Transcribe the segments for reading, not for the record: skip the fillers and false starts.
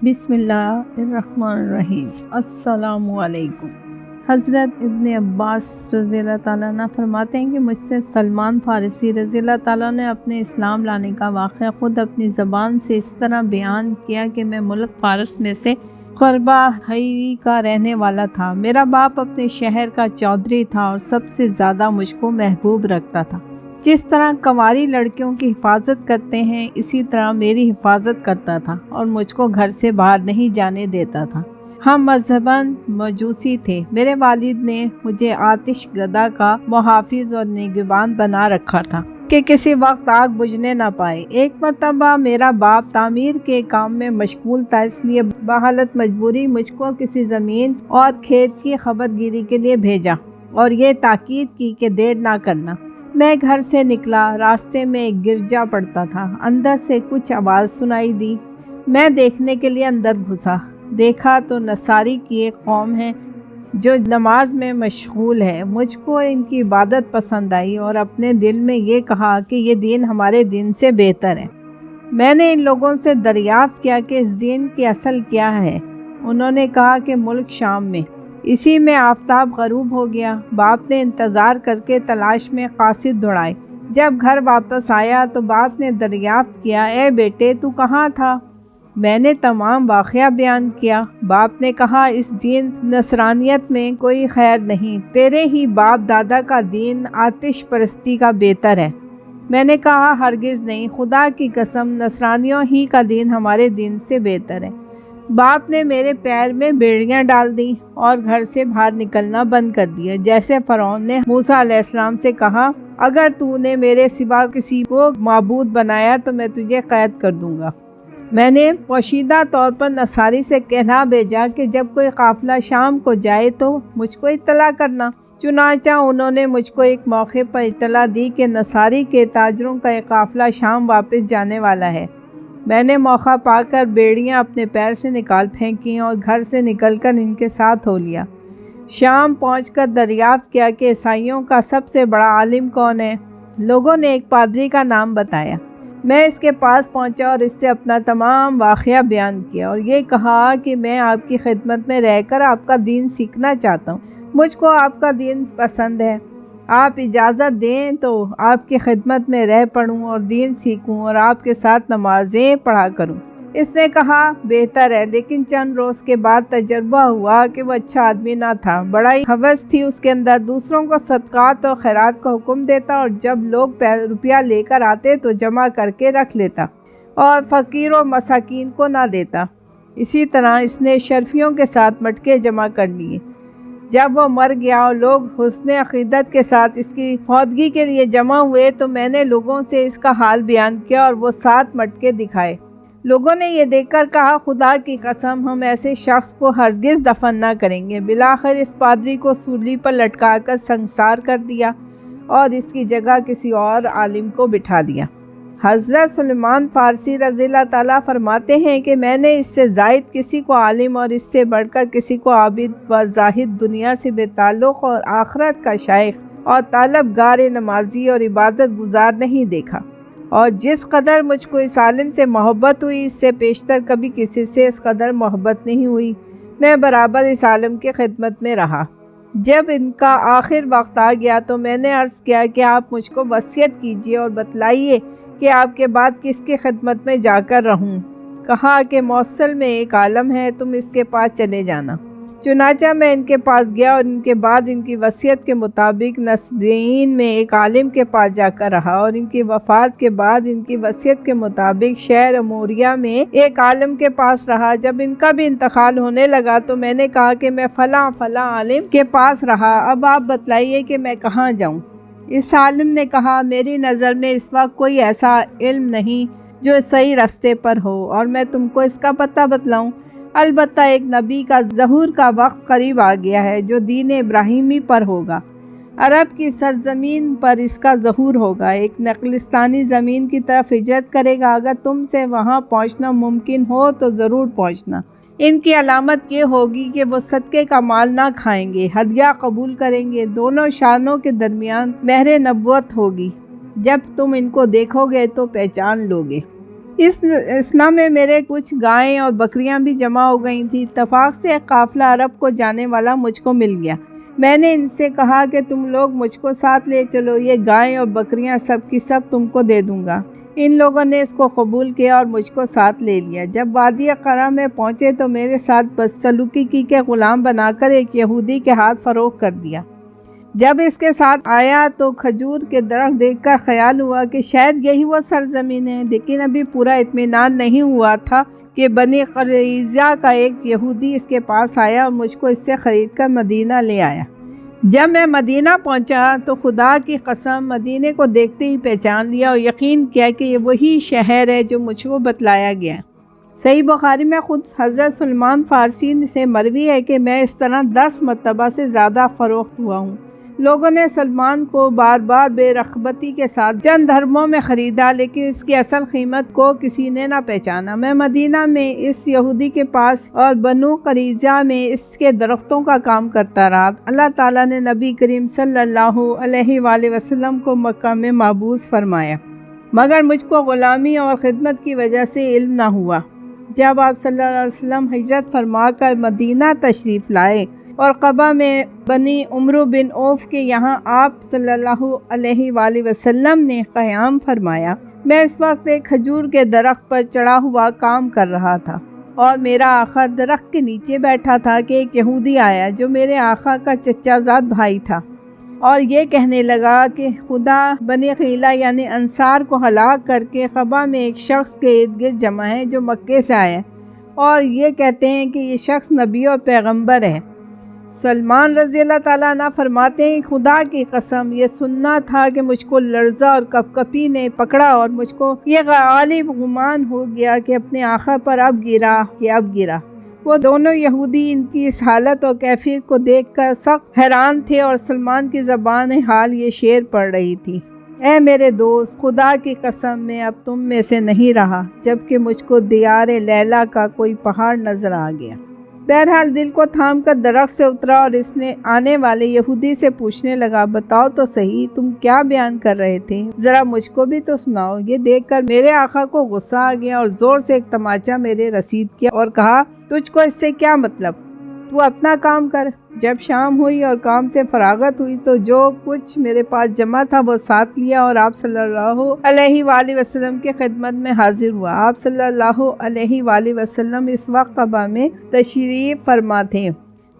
بسم اللہ الرحمن الرحیم۔ السلام علیکم۔ حضرت ابن عباس رضی اللہ تعالیٰ عنہ فرماتے ہیں کہ مجھ سے سلمان فارسی رضی اللہ تعالیٰ نے اپنے اسلام لانے کا واقعہ خود اپنی زبان سے اس طرح بیان کیا کہ میں ملک فارس میں سے قربہ حیوی کا رہنے والا تھا۔ میرا باپ اپنے شہر کا چودھری تھا اور سب سے زیادہ مجھ کو محبوب رکھتا تھا۔ جس طرح کنواری لڑکیوں کی حفاظت کرتے ہیں اسی طرح میری حفاظت کرتا تھا اور مجھ کو گھر سے باہر نہیں جانے دیتا تھا۔ ہم مذہباً مجوسی تھے۔ میرے والد نے مجھے آتش گدا کا محافظ اور نگہبان بنا رکھا تھا کہ کسی وقت آگ بجھنے نہ پائے۔ ایک مرتبہ میرا باپ تعمیر کے کام میں مشغول تھا، اس لیے بحالت مجبوری مجھ کو کسی زمین اور کھیت کی خبر گیری کے لیے بھیجا اور یہ تاکید کی کہ دیر نہ کرنا۔ میں گھر سے نکلا، راستے میں ایک گرجا پڑتا تھا۔ اندر سے کچھ آواز سنائی دی۔ میں دیکھنے کے لیے اندر گھسا۔ دیکھا تو نصاری کی ایک قوم ہے جو نماز میں مشغول ہے۔ مجھ کو ان کی عبادت پسند آئی اور اپنے دل میں یہ کہا کہ یہ دین ہمارے دین سے بہتر ہے۔ میں نے ان لوگوں سے دریافت کیا کہ اس دین کی اصل کیا ہے۔ انہوں نے کہا کہ ملک شام میں۔ اسی میں آفتاب غروب ہو گیا۔ باپ نے انتظار کر کے تلاش میں قاصد دوڑائے۔ جب گھر واپس آیا تو باپ نے دریافت کیا، اے بیٹے تو کہاں تھا؟ میں نے تمام واقعہ بیان کیا۔ باپ نے کہا، اس دین نصرانیت میں کوئی خیر نہیں، تیرے ہی باپ دادا کا دین آتش پرستی کا بہتر ہے۔ میں نے کہا، ہرگز نہیں، خدا کی قسم نصرانیوں ہی کا دین ہمارے دین سے بہتر ہے۔ باپ نے میرے پیر میں بیڑیاں ڈال دیں اور گھر سے باہر نکلنا بند کر دیا۔ جیسے فرعون نے موسیٰ علیہ السلام سے کہا، اگر تو نے میرے سوا کسی کو معبود بنایا تو میں تجھے قید کر دوں گا۔ میں نے پوشیدہ طور پر نصاری سے کہنا بھیجا کہ جب کوئی قافلہ شام کو جائے تو مجھ کو اطلاع کرنا۔ چنانچہ انہوں نے مجھ کو ایک موقع پر اطلاع دی کہ نصاری کے تاجروں کا ایک قافلہ شام واپس جانے والا ہے۔ میں نے موقع پا کر بیڑیاں اپنے پیر سے نکال پھینکیں اور گھر سے نکل کر ان کے ساتھ ہو لیا۔ شام پہنچ کر دریافت کیا کہ عیسائیوں کا سب سے بڑا عالم کون ہے۔ لوگوں نے ایک پادری کا نام بتایا۔ میں اس کے پاس پہنچا اور اس سے اپنا تمام واقعہ بیان کیا اور یہ کہا کہ میں آپ کی خدمت میں رہ کر آپ کا دین سیکھنا چاہتا ہوں۔ مجھ کو آپ کا دین پسند ہے۔ آپ اجازت دیں تو آپ کی خدمت میں رہ پڑوں اور دین سیکھوں اور آپ کے ساتھ نمازیں پڑھا کروں۔ اس نے کہا، بہتر ہے، لیکن چند روز کے بعد تجربہ ہوا کہ وہ اچھا آدمی نہ تھا۔ بڑا ہی ہوس تھی اس کے اندر، دوسروں کو صدقات اور خیرات کا حکم دیتا اور جب لوگ روپیہ لے کر آتے تو جمع کر کے رکھ لیتا اور فقیر و مساکین کو نہ دیتا۔ اسی طرح اس نے شرفیوں کے ساتھ مٹکے جمع کر لیے۔ جب وہ مر گیا اور لوگ حسن عقیدت کے ساتھ اس کی فوتگی کے لیے جمع ہوئے تو میں نے لوگوں سے اس کا حال بیان کیا اور وہ 7 مٹکے دکھائے۔ لوگوں نے یہ دیکھ کر کہا، خدا کی قسم ہم ایسے شخص کو ہرگز دفن نہ کریں گے۔ بالآخر اس پادری کو سولی پر لٹکا کر سنگسار کر دیا اور اس کی جگہ کسی اور عالم کو بٹھا دیا۔ حضرت سلمان فارسی رضی اللہ تعالیٰ فرماتے ہیں کہ میں نے اس سے زائد کسی کو عالم اور اس سے بڑھ کر کسی کو عابد و زاہد، دنیا سے بے تعلق اور آخرت کا شائخ اور طلبگار نمازی اور عبادت گزار نہیں دیکھا۔ اور جس قدر مجھ کو اس عالم سے محبت ہوئی اس سے پیشتر کبھی کسی سے اس قدر محبت نہیں ہوئی۔ میں برابر اس عالم کی خدمت میں رہا۔ جب ان کا آخر وقت آ گیا تو میں نے عرض کیا کہ آپ مجھ کو وصیت کیجیے اور بتلائیے کہ آپ کے بعد کس کی خدمت میں جا کر رہوں۔ کہا کہ موصل میں ایک عالم ہے، تم اس کے پاس چلے جانا۔ چنانچہ میں ان کے پاس گیا اور ان کے بعد ان کی وصیت کے مطابق نصبین میں ایک عالم کے پاس جا کر رہا اور ان کی وفات کے بعد ان کی وصیت کے مطابق شہر اموریہ میں ایک عالم کے پاس رہا۔ جب ان کا بھی انتقال ہونے لگا تو میں نے کہا کہ میں فلاں فلاں عالم کے پاس رہا، اب آپ بتلائیے کہ میں کہاں جاؤں۔ اس عالم نے کہا، میری نظر میں اس وقت کوئی ایسا علم نہیں جو صحیح راستے پر ہو اور میں تم کو اس کا پتہ بتلاؤں۔ البتہ ایک نبی کا ظہور کا وقت قریب آ گیا ہے جو دین ابراہیمی پر ہوگا۔ عرب کی سرزمین پر اس کا ظہور ہوگا۔ ایک نقلستانی زمین کی طرف ہجرت کرے گا۔ اگر تم سے وہاں پہنچنا ممکن ہو تو ضرور پہنچنا۔ ان کی علامت یہ ہوگی کہ وہ صدقے کا مال نہ کھائیں گے، ہدیہ قبول کریں گے، دونوں شانوں کے درمیان مہر نبوت ہوگی۔ جب تم ان کو دیکھو گے تو پہچان لوگے۔ اس اثنا میں میرے کچھ گائیں اور بکریاں بھی جمع ہو گئی تھیں۔ اتفاق سے ایک قافلہ عرب کو جانے والا مجھ کو مل گیا۔ میں نے ان سے کہا کہ تم لوگ مجھ کو ساتھ لے چلو، یہ گائیں اور بکریاں سب کی سب تم کو دے دوں گا۔ ان لوگوں نے اس کو قبول کیا اور مجھ کو ساتھ لے لیا۔ جب وادی قرا میں پہنچے تو میرے ساتھ بدسلوکی کی کہ غلام بنا کر ایک یہودی کے ہاتھ فروخت کر دیا۔ جب اس کے ساتھ آیا تو کھجور کے درخت دیکھ کر خیال ہوا کہ شاید یہی وہ سرزمین ہے، لیکن ابھی پورا اطمینان نہیں ہوا تھا کہ بنی قریظہ کا ایک یہودی اس کے پاس آیا اور مجھ کو اس سے خرید کر مدینہ لے آیا۔ جب میں مدینہ پہنچا تو خدا کی قسم مدینے کو دیکھتے ہی پہچان لیا اور یقین کیا کہ یہ وہی شہر ہے جو مجھ کو بتلایا گیا۔ صحیح بخاری میں خود حضرت سلمان فارسی سے مروی ہے کہ میں اس طرح 10 مرتبہ سے زیادہ فروخت ہوا ہوں۔ لوگوں نے سلمان کو بار بار بے رغبتی کے ساتھ چند درہموں میں خریدا، لیکن اس کی اصل قیمت کو کسی نے نہ پہچانا۔ میں مدینہ میں اس یہودی کے پاس اور بنو قریظہ میں اس کے درختوں کا کام کرتا رہا۔ اللہ تعالیٰ نے نبی کریم صلی اللہ علیہ وآلہ وسلم کو مکہ میں محبوس فرمایا، مگر مجھ کو غلامی اور خدمت کی وجہ سے علم نہ ہوا۔ جب آپ صلی اللہ علیہ وسلم ہجرت فرما کر مدینہ تشریف لائے اور قبا میں بنی عمرو بن عوف کے یہاں آپ صلی اللہ علیہ وآلہ وسلم نے قیام فرمایا، میں اس وقت ایک کھجور کے درخت پر چڑھا ہوا کام کر رہا تھا اور میرا آقا درخت کے نیچے بیٹھا تھا کہ ایک یہودی آیا جو میرے آقا کا چچا زاد بھائی تھا اور یہ کہنے لگا کہ خدا بنی قیلہ یعنی انصار کو ہلاک کر کے قبا میں ایک شخص کے ارد گرد جمع ہے جو مکے سے آیا اور یہ کہتے ہیں کہ یہ شخص نبی اور پیغمبر ہے۔ سلمان رضی اللہ تعالیٰ عنہ فرماتے ہیں خدا کی قسم یہ سننا تھا کہ مجھ کو لرزہ اور کپکپی نے پکڑا اور مجھ کو یہ غالب گمان ہو گیا کہ اپنے آقا پر اب گرا۔ وہ دونوں یہودی ان کی اس حالت اور کیفیت کو دیکھ کر سخت حیران تھے اور سلمان کی زبان حال یہ شعر پڑھ رہی تھی، اے میرے دوست، خدا کی قسم میں اب تم میں سے نہیں رہا جبکہ مجھ کو دیار لیلہ کا کوئی پہاڑ نظر آ گیا۔ بہرحال دل کو تھام کر درخت سے اترا اور اس نے آنے والے یہودی سے پوچھنے لگا، بتاؤ تو صحیح تم کیا بیان کر رہے تھے، ذرا مجھ کو بھی تو سناؤ۔ یہ دیکھ کر میرے آقا کو غصہ آ گیا اور زور سے ایک تماچا میرے رسید کیا اور کہا، تجھ کو اس سے کیا مطلب، تو اپنا کام کر۔ جب شام ہوئی اور کام سے فراغت ہوئی تو جو کچھ میرے پاس جمع تھا وہ ساتھ لیا اور آپ صلی اللہ علیہ وآلہ وسلم کی خدمت میں حاضر ہوا۔ آپ صلی اللہ علیہ وآلہ وسلم اس وقت قبا میں تشریف فرما تھے۔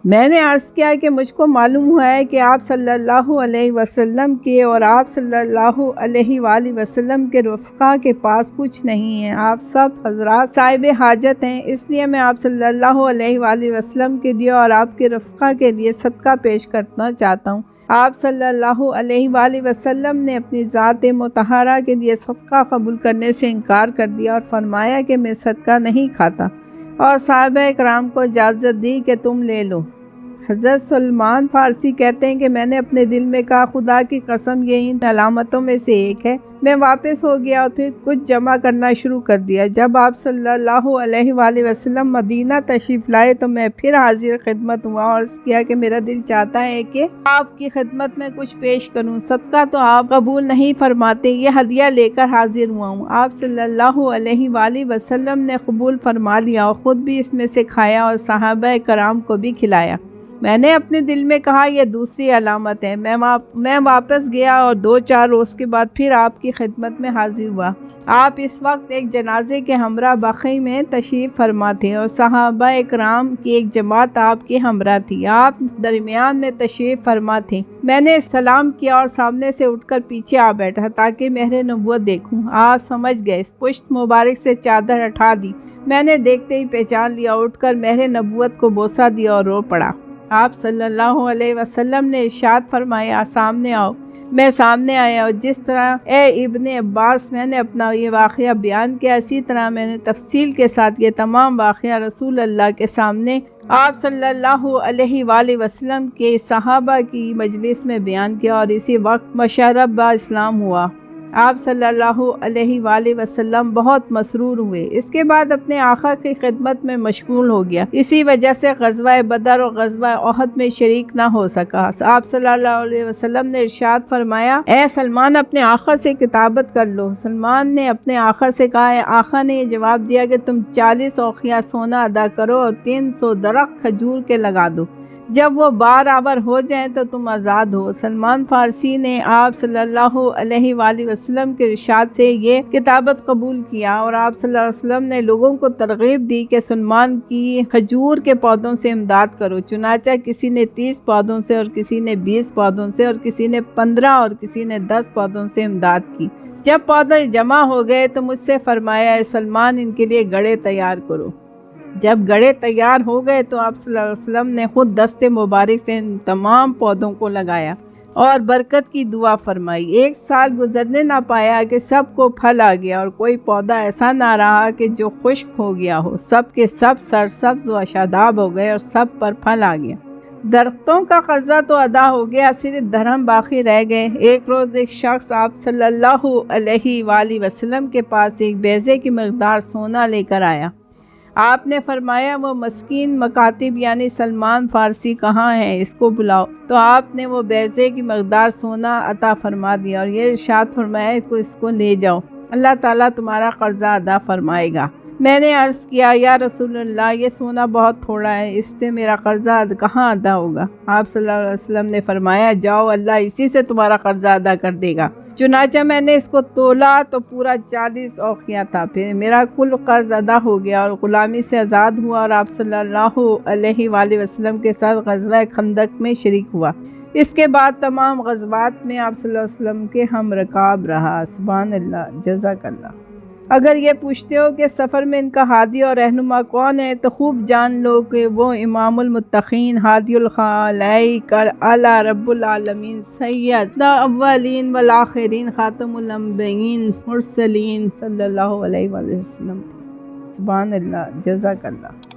میں نے عرض کیا کہ مجھ کو معلوم ہوا ہے کہ آپ صلی اللہ علیہ وسلم کے اور آپ صلی اللہ علیہ وآلہ وسلم کے رفقا کے پاس کچھ نہیں ہے، آپ سب حضرات صاحب حاجت ہیں، اس لیے میں آپ صلی اللہ علیہ وآلہ وسلم کے لیے اور آپ کے رفقا کے لیے صدقہ پیش کرنا چاہتا ہوں۔ آپ صلی اللہ علیہ وآلہ وسلم نے اپنی ذات مطہرہ کے لیے صدقہ قبول کرنے سے انکار کر دیا اور فرمایا کہ میں صدقہ نہیں کھاتا، اور صحابہ کرام کو اجازت دی کہ تم لے لو۔ حضرت سلمان فارسی کہتے ہیں کہ میں نے اپنے دل میں کہا، خدا کی قسم یہ ان علامتوں میں سے ایک ہے۔ میں واپس ہو گیا اور پھر کچھ جمع کرنا شروع کر دیا۔ جب آپ صلی اللہ علیہ وآلہ وسلم مدینہ تشریف لائے تو میں پھر حاضر خدمت ہوا اور عرض کیا کہ میرا دل چاہتا ہے کہ آپ کی خدمت میں کچھ پیش کروں، صدقہ تو آپ قبول نہیں فرماتے، یہ ہدیہ لے کر حاضر ہوا ہوں۔ آپ صلی اللہ علیہ وآلہ وسلم نے قبول فرما لیا اور خود بھی اس میں سے کھایا اور صحابہ کرام کو بھی کھلایا۔ میں نے اپنے دل میں کہا یہ دوسری علامت ہے۔ میں واپس گیا اور 2-4 روز کے بعد پھر آپ کی خدمت میں حاضر ہوا۔ آپ اس وقت ایک جنازے کے ہمراہ بقیع میں تشریف فرما تھے اور صحابہ کرام کی ایک جماعت آپ کے ہمراہ تھی۔ آپ درمیان میں تشریف فرما تھے۔ میں نے سلام کیا اور سامنے سے اٹھ کر پیچھے آ بیٹھا تاکہ مہر نبوت دیکھوں۔ آپ سمجھ گئے، پشت مبارک سے چادر ہٹا دی۔ میں نے دیکھتے ہی پہچان لیا، اٹھ کر مہر نبوت کو بوسہ دیا اور رو پڑا۔ آپ صلی اللہ علیہ وسلم نے ارشاد فرمایا، سامنے آؤ۔ میں سامنے آیا اور جس طرح اے ابن عباس میں نے اپنا یہ واقعہ بیان کیا، اسی طرح میں نے تفصیل کے ساتھ یہ تمام واقعہ رسول اللہ کے سامنے آپ صلی اللہ علیہ وآلہ وسلم کے صحابہ کی مجلس میں بیان کیا اور اسی وقت مشرب با اسلام ہوا۔ آپ صلی اللہ علیہ وآلہ وسلم بہت مسرور ہوئے۔ اس کے بعد اپنے آقا کی خدمت میں مشغول ہو گیا۔ اسی وجہ سے غزوہ بدر اور غزوہ احد میں شریک نہ ہو سکا۔ آپ صلی اللہ علیہ وسلم نے ارشاد فرمایا، اے سلمان اپنے آقا سے کتابت کر لو۔ سلمان نے اپنے آقا سے کہا، آقا نے یہ جواب دیا کہ تم 40 اوقیہ سونا ادا کرو اور 300 درخت کھجور کے لگا دو۔ جب وہ برابر ہو جائیں تو تم آزاد ہو۔ سلمان فارسی نے آپ صلی اللہ علیہ وآلہ وسلم کے ارشاد سے یہ کتابت قبول کیا، اور آپ صلی اللہ علیہ وسلم نے لوگوں کو ترغیب دی کہ سلمان کی کھجور کے پودوں سے امداد کرو۔ چنانچہ کسی نے 30 پودوں سے، اور کسی نے 20 پودوں سے، اور کسی نے 15 اور کسی نے 10 پودوں سے امداد کی۔ جب پودے جمع ہو گئے تو مجھ سے فرمایا، اے سلمان ان کے لیے گڑھے تیار کرو۔ جب گڑھے تیار ہو گئے تو آپ صلی اللہ علیہ وسلم نے خود دست مبارک سے ان تمام پودوں کو لگایا اور برکت کی دعا فرمائی۔ 1 سال گزرنے نہ پایا کہ سب کو پھل آ گیا، اور کوئی پودا ایسا نہ رہا کہ جو خشک ہو گیا ہو۔ سب کے سب سرسبز و شاداب ہو گئے اور سب پر پھل آ گیا۔ درختوں کا قرضہ تو ادا ہو گیا، صرف درہم باقی رہ گئے۔ ایک روز ایک شخص آپ صلی اللہ علیہ وآلہ وسلم کے پاس ایک بیضے کی مقدار سونا لے کر آیا۔ آپ نے فرمایا، وہ مسکین مکاتب یعنی سلمان فارسی کہاں ہے؟ اس کو بلاؤ۔ تو آپ نے وہ بیضے کی مقدار سونا عطا فرما دیا اور یہ ارشاد فرمایا کہ اس کو لے جاؤ، اللہ تعالیٰ تمہارا قرضہ ادا فرمائے گا۔ میں نے عرض کیا، یا رسول اللہ، یہ سونا بہت تھوڑا ہے، اس سے میرا قرضہ کہاں ادا ہوگا؟ آپ صلی اللہ علیہ وسلم نے فرمایا، جاؤ، اللہ اسی سے تمہارا قرضہ ادا کر دے گا۔ چنانچہ میں نے اس کو تولا تو پورا 40 اوقیہ تھا۔ پھر میرا کل قرض ادا ہو گیا اور غلامی سے آزاد ہوا، اور آپ صلی اللہ علیہ وآلہ وسلم کے ساتھ غزوہ خندق میں شریک ہوا۔ اس کے بعد تمام غزوات میں آپ صلی اللہ علیہ وسلم کے ہم رکاب رہا۔ سبحان اللہ، جزاک اللہ۔ اگر یہ پوچھتے ہو کہ سفر میں ان کا ہادی اور رہنما کون ہے، تو خوب جان لو کہ وہ امام المتقین، ہادی الخلائق، اعلیٰ رب العالمین، سید الاولین والآخرین، خاتم الانبیاء مرسلین، صلی اللہ علیہ وآلہ وسلم۔ سبحان اللہ، جزاک اللہ۔